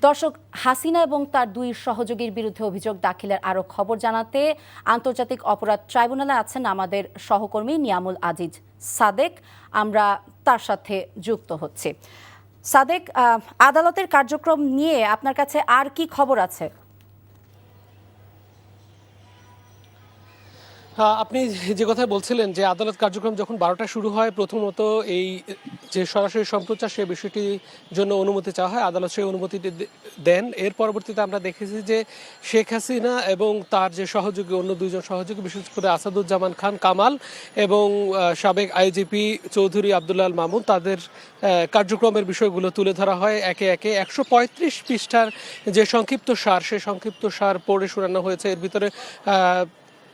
দর্শক, হাসিনা এবং তার দুই সহযোগীর বিরুদ্ধে অভিযোগ দাখিলের আরও খবর জানাতে আন্তর্জাতিক অপরাধ ট্রাইব্যুনালে আছেন আমাদের সহকর্মী নিয়ামুল আজিজ সাদেক। আমরা তার সাথে যুক্ত হচ্ছি। সাদেক, আদালতের কার্যক্রম নিয়ে আপনার কাছে আর কি খবর আছে? আপনি যে কথা বলছিলেন যে আদালত কার্যক্রম যখন 12টা শুরু হয়, প্রথমত এই যে সরাসরি সম্প্রচার সে বিষয়টির জন্য অনুমতি চাওয়া হয়, আদালত সেই অনুমতি দেন। এর পরবর্তীতে আমরা দেখেছি যে শেখ হাসিনা এবং তার যে সহযোগী অন্য দুইজন সহযোগী, বিশেষ করে আসাদুজ্জামান খান কামাল এবং সাবেক আইজিপি চৌধুরী আব্দুল্লাহ আল মামুন, তাদের কার্যক্রমের বিষয়গুলো তুলে ধরা হয় একে একে। 135 পৃষ্ঠার যে সংক্ষিপ্ত সার, সে সংক্ষিপ্ত সার পড়ে শোনানো হয়েছে। এর ভিতরে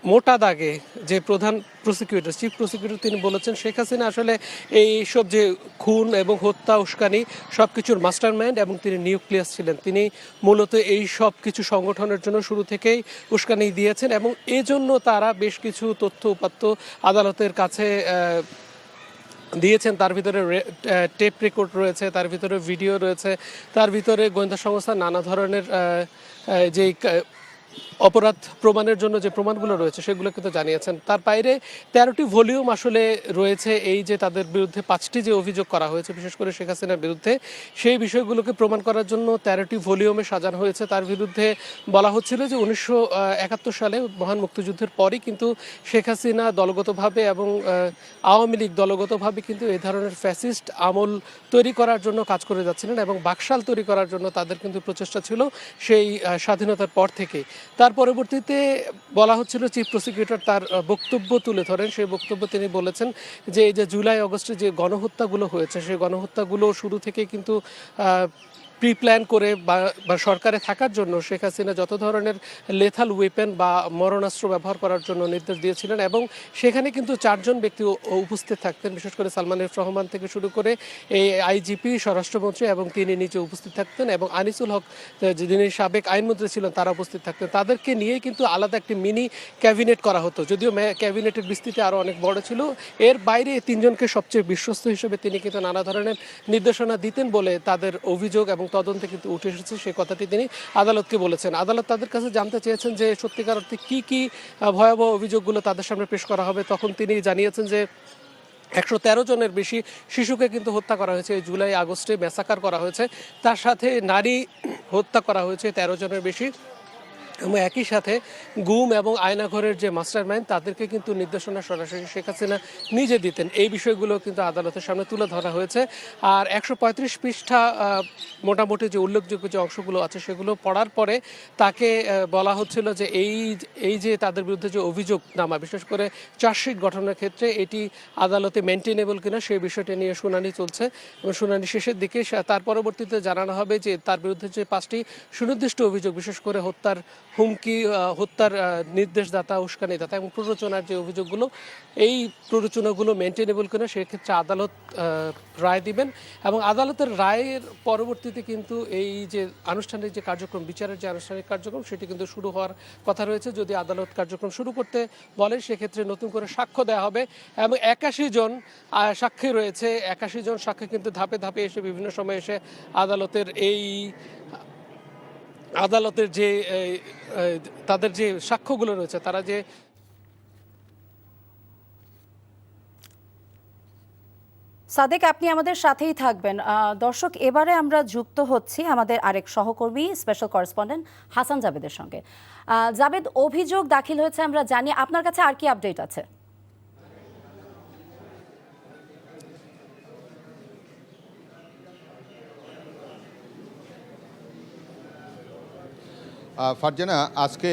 মোটা দাগে যে প্রধান প্রসিকিউটর, চিফ প্রসিকিউটর, তিনি বলেছেন শেখ হাসিনা আসলে এই সব যে খুন এবং হত্যা, উস্কানি সব কিছুর মাস্টার মাইন্ড এবং তিনি নিউক্লিয়াস ছিলেন। তিনি মূলত এই সব কিছু সংগঠনের জন্য শুরু থেকেই উস্কানি দিয়েছেন এবং এজন্য তারা বেশ কিছু তথ্য উপাত্ত আদালতের কাছে দিয়েছেন। তার ভিতরে টেপ রেকর্ড রয়েছে, তার ভিতরে ভিডিও রয়েছে, তার ভিতরে গোয়েন্দা সংস্থার নানা ধরনের যে অপরাধ প্রমাণের জন্য যে প্রমাণগুলো রয়েছে সেগুলো কিন্তু জানিয়েছেন। তার বাইরে 13টি ভলিউম আসলে রয়েছে এই যে তাদের বিরুদ্ধে 5টি যে অভিযোগ করা হয়েছে, বিশেষ করে শেখ হাসিনার বিরুদ্ধে, সেই বিষয়গুলোকে প্রমাণ করার জন্য 13টি ভলিউমে সাজানো হয়েছে। তার বিরুদ্ধে বলা হচ্ছিল যে 1971 সালে মহান মুক্তিযুদ্ধের পরই কিন্তু শেখ হাসিনা দলগতভাবে এবং আওয়ামী লীগ দলগতভাবে কিন্তু এই ধরনের ফ্যাসিস্ট আমল তৈরি করার জন্য কাজ করে যাচ্ছিলেন এবং বাকশাল তৈরি করার জন্য তাদের কিন্তু প্রচেষ্টা ছিল সেই স্বাধীনতার পর থেকে। তার পরবর্তীতে বলা হচ্ছিল, চিফ প্রসিকিউটর তার বক্তব্য তুলে ধরেন। সেই বক্তব্য তিনি বলেছেন যে এই যে জুলাই আগস্টে যে গণহত্যাগুলো হয়েছে, সেই গণহত্যাগুলো শুরু থেকে কিন্তু প্রি প্ল্যান করে বা সরকারে থাকার জন্য শেখ হাসিনা যত ধরনের লেথাল ওয়েপেন বা মরণাস্ত্র ব্যবহার করার জন্য নির্দেশ দিয়েছিলেন এবং সেখানে কিন্তু 4জন ব্যক্তি উপস্থিত থাকতেন, বিশেষ করে সালমান এফ রহমান থেকে শুরু করে এই আইজিপি, স্বরাষ্ট্রমন্ত্রী এবং তিনি নিজে উপস্থিত থাকতেন এবং আনিসুল হক যিনি সাবেক আইনমন্ত্রী ছিলেন তারা উপস্থিত থাকতেন। তাদেরকে নিয়েই কিন্তু আলাদা একটি মিনি ক্যাবিনেট করা হতো, যদিও ক্যাবিনেটের বিস্তৃতি আরও অনেক বড় ছিল। এর বাইরে 3জনকে সবচেয়ে বিশ্বস্ত হিসেবে তিনি কিন্তু নানা ধরনের নির্দেশনা দিতেন বলে তাদের অভিযোগ এবং তদন্তে কিন্তু উঠে এসেছে। সেই কথাটি তিনি আদালতকে বলেছেন। আদালত তাদের কাছে জানতে চেয়েছেন যে সত্যিকার অর্থে কী কী ভয়াবহ অভিযোগগুলো তাদের সামনে পেশ করা হবে। তখন তিনি জানিয়েছেন যে 113 জনের বেশি শিশুকে কিন্তু হত্যা করা হয়েছে, এই জুলাই আগস্টে ম্যাসাকার করা হয়েছে। তার সাথে নারী হত্যা করা হয়েছে 13 জনের বেশি এবং একই সাথে গুম এবং আয়নাঘরের যে মাস্টার মাইন্ড, তাদেরকে কিন্তু নির্দেশনা সরাসরি শেখ হাসিনা নিজে দিতেন। এই বিষয়গুলো কিন্তু আদালতের সামনে তুলে ধরা হয়েছে। আর 135 পৃষ্ঠা মোটামুটি যে উল্লেখযোগ্য যে অংশগুলো আছে সেগুলো পড়ার পরে তাকে বলা হচ্ছিল যে এই যে তাদের বিরুদ্ধে যে অভিযোগনামা, বিশেষ করে চার্জশিট গঠনের ক্ষেত্রে এটি আদালতে মেনটেনেবল কিনা সেই বিষয়টি নিয়ে শুনানি চলছে এবং শুনানি শেষের দিকে তার পরবর্তীতে জানানো হবে যে তার বিরুদ্ধে যে 5টি সুনির্দিষ্ট অভিযোগ, বিশেষ করে হত্যার হুমকি, হত্যার নির্দেশদাতা, উস্কানিদাতা এবং প্ররোচনার যে অভিযোগগুলো, এই প্ররোচনাগুলো মেনটেনেবল কিনা সেক্ষেত্রে আদালত রায় দিবেন এবং আদালতের রায়ের পরবর্তীতে কিন্তু এই যে আনুষ্ঠানিক যে কার্যক্রম, বিচারের যে আনুষ্ঠানিক কার্যক্রম, সেটি কিন্তু শুরু হওয়ার কথা রয়েছে। যদি আদালত কার্যক্রম শুরু করতে বলে সেক্ষেত্রে নতুন করে সাক্ষ্য দেওয়া হবে এবং 81 জন সাক্ষী রয়েছে। 81 জন সাক্ষী কিন্তু ধাপে ধাপে এসে বিভিন্ন সময় এসে আদালতের যে তাদের যে সাক্ষ্যগুলো রয়েছে, তারা যে সাদেক, আপনি আমাদের সাথেই থাকবেন। দর্শক, এবারে আমরা যুক্ত হচ্ছি আমাদের আরেক সহকর্মী স্পেশাল করেসপন্ডেন্ট হাসান জাবেদের সঙ্গে। জাবেদ, অভিযোগ দাখিল হয়েছে আমরা জানি, আপনার কাছে আর কি আপডেট আছে? ফারজানা, আজকে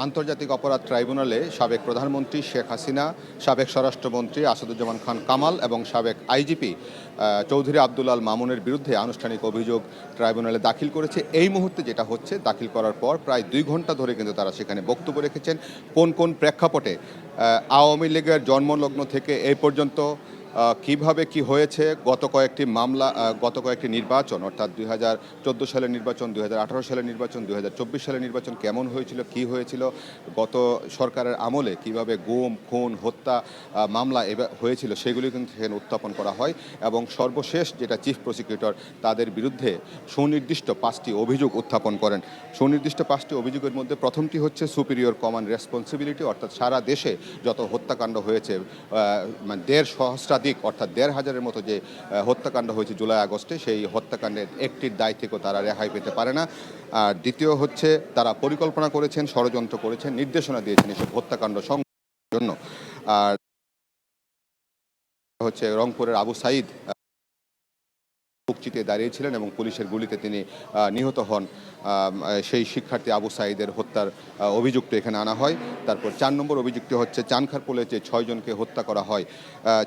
আন্তর্জাতিক অপরাধ ট্রাইব্যুনালে সাবেক প্রধানমন্ত্রী শেখ হাসিনা, সাবেক স্বরাষ্ট্রমন্ত্রী আসাদুজ্জামান খান কামাল এবং সাবেক আইজিপি চৌধুরী আব্দুল্লাহ আল মামুনের বিরুদ্ধে আনুষ্ঠানিক অভিযোগ ট্রাইব্যুনালে দাখিল করেছে। এই মুহূর্তে যেটা হচ্ছে, দাখিল করার পর প্রায় 2 ঘন্টা ধরে কিন্তু তারা সেখানে বক্তব্য রেখেছেন। কোন কোন প্রেক্ষাপটে আওয়ামী লীগের জন্মলগ্ন থেকে এই পর্যন্ত কিভাবে কি হয়েছে, গত কয়েকটি নির্বাচন অর্থাৎ 2014 সালের নির্বাচন, 2018 সালের নির্বাচন, 2024 সালের নির্বাচন কেমন হয়েছিল, কি হয়েছিল, গত সরকারের আমলে কিভাবে গুম খুন হত্যা মামলা হয়েছিল সেগুলি কিন্তু সেখানে উত্থাপন করা হয়। এবং সর্বশেষ যেটা চিফ প্রসিকিউটর তাদের বিরুদ্ধে সুনির্দিষ্ট 5টি অভিযোগ উত্থাপন করেন। সুনির্দিষ্ট 5টি অভিযোগের মধ্যে প্রথমটি হচ্ছে সুপিরিয়র কমান্ড রেসপন্সিবিলিটি, অর্থাৎ সারা দেশে যত হত্যাকাণ্ড হয়েছে, মানে 1.5 সহস্রাধিক অর্থাৎ 1,500-এর মতো যে হত্যাকাণ্ড হয়েছে জুলাই আগস্টে, সেই হত্যাকাণ্ডের একটির দায় থেকেও তারা রেহাই পেতে পারে না। আর দ্বিতীয় হচ্ছে তারা পরিকল্পনা করেছেন, ষড়যন্ত্র করেছেন, নির্দেশনা দিয়েছেন এসব হত্যাকাণ্ড সংঘটনের জন্য। আর হচ্ছে রংপুরের আবু সাঈদ বুকচিতে দাঁড়িয়েছিলেন এবং পুলিশের গুলিতে তিনি নিহত হন। সেই শিক্ষার্থী আবু সাঈদের হত্যার অভিযুক্ত এখানে আনা হয়। তারপর 4 নম্বর অভিযুক্ত হচ্ছে চানখারপুলে যে 6 জনকে হত্যা করা হয়,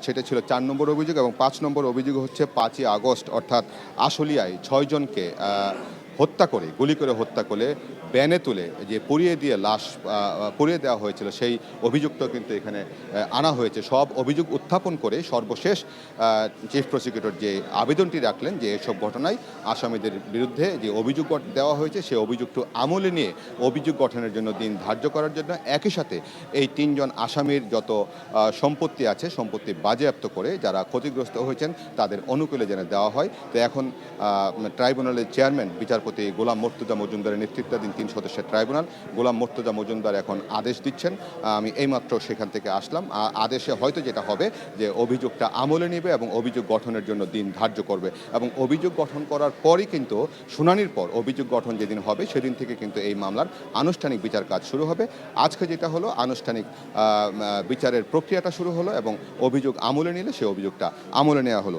সেটা ছিল 4 নম্বর অভিযোগ। এবং 5 নম্বর অভিযোগ হচ্ছে 5ই আগস্ট অর্থাৎ আশুলিয়ায় 6 জনকে হত্যা করে, গুলি করে হত্যা করে ব্যানে তুলে যে পুড়িয়ে দেওয়া হয়েছিল, সেই অভিযুক্ত কিন্তু এখানে আনা হয়েছে। সব অভিযোগ উত্থাপন করে সর্বশেষ চিফ প্রসিকিউটর যে আবেদনটি রাখলেন যে এসব ঘটনায় আসামিদের বিরুদ্ধে যে অভিযোগ দেওয়া হয়েছে সে অভিযোগটি আমলে নিয়ে অভিযোগ গঠনের জন্য দিন ধার্য করার জন্য, একই সাথে এই 3 জন আসামির যত সম্পত্তি আছে সম্পত্তি বাজেয়াপ্ত করে যারা ক্ষতিগ্রস্ত হয়েছেন তাদের অনুকূলে যেন দেওয়া হয়। তো এখন ট্রাইব্যুনালের চেয়ারম্যান বিচারপতি গোলাম মর্তুজা মজুমদারের নেতৃত্বাধীন 3 সদস্যের ট্রাইব্যুনাল, গোলাম মর্তুজা মজুমদার এখন আদেশ দিচ্ছেন। আমি এইমাত্র সেখান থেকে আসলাম। আদেশে হয়তো যেটা হবে যে অভিযোগটা আমলে নেবে এবং অভিযোগ গঠনের জন্য দিন ধার্য করবে। এবং অভিযোগ গঠন করার পরই কিন্তু শুনানির পর অভিযোগ গঠন যেদিন হবে সেদিন থেকে কিন্তু এই মামলার আনুষ্ঠানিক বিচার কাজ শুরু হবে। আজকে যেটা হলো আনুষ্ঠানিক বিচারের প্রক্রিয়াটা শুরু হলো এবং অভিযোগ আমলে নিলে সে অভিযোগটা আমলে নেওয়া হলো।